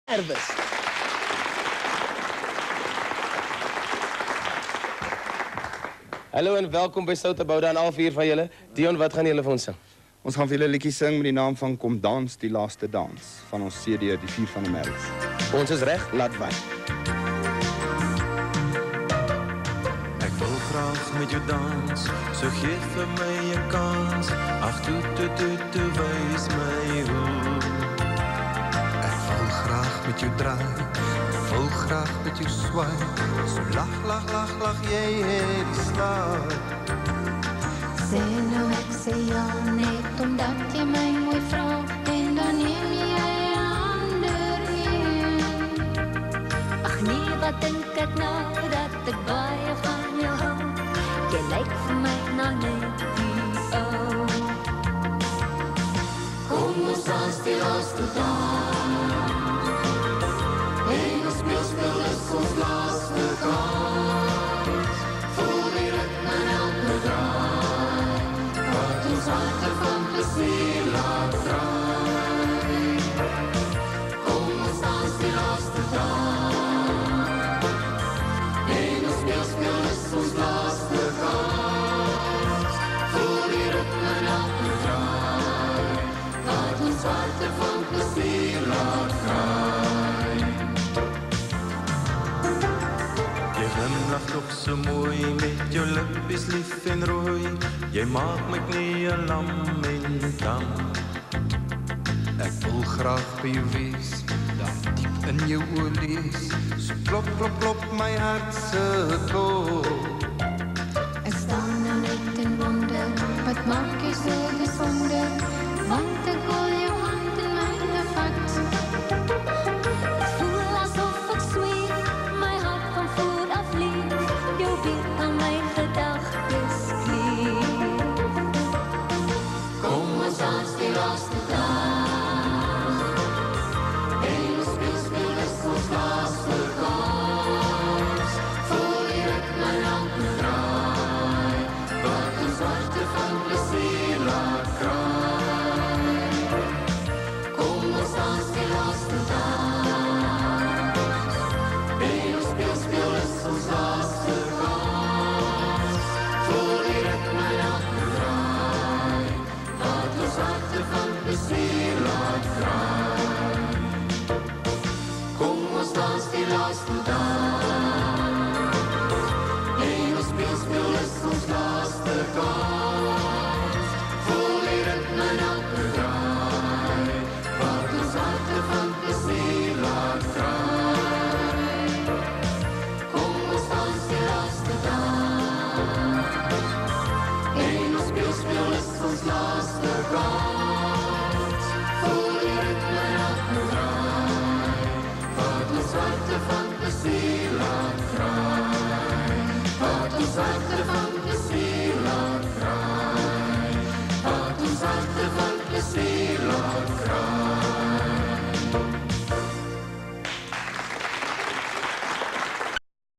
Nervus. Hallo en welkom by Souteboude aan al vier van julle. Dion, wat gaan julle vir ons sing? Ons gaan vir julle 'n liedjie sing met die naam van Kom Dans die Laaste Dans van ons CD Die Vier van die Merries. Ons is reg, laat wat. Ek wil graag met jou dans, so gee vir my 'n kans. Ag toe, wys my hoe. Ek wil graag met jou draai, ek wil graag met jou swaai. So lag jy het die slag. Sê nou ek sê ja net omdat jy my mooi vra en dan neem jy 'n ander een. Ag nee, wat dink ek nou dat ek baie van jou hou. Jy lyk vir my nou net die ou. Kom ons dans die laaste dans. En ons speel is ons laaste kans. Voel die ritme en elke draai. Wat ons harte van plezier laat draai. Kom ons dans die laaste dans. En ons speel is ons laaste kans. Voel die ritme en elke draai. Wat ons harte van plezier laat draai. Jy glimlag toch so mooi met jou lippies lief en rooi. Jy maak my knie 'n lam en tam. Ek wil graag by jou wees, daar diep in jou oë lees. So klop my hart se klop. Ek staan nou net in wonder, wat maak jy so besonder? Want ek wil jou hand in myne vat. Ek voel asof ek zweef, my hart van voor af leef. Jou beeld aan my gedagtes kleef. Kom ons dans die laaste dans. En ons speel is ons laaste kans. Voel die ritme en elke draai. Wat ons harte van plezier laat kraai. Kom ons dans die laaste dans. En ons speel is ons laaste kans. Voel die ritme en elke draai. Wat ons harte van plezier laat kraai. Kom ons dans die laaste dans. En ons speel is ons laaste kans. Voel die ritme en elke draai. Wat ons harte van plezier laat kraai. Kom ons dans die laaste dans. En ons speel is ons laaste kans.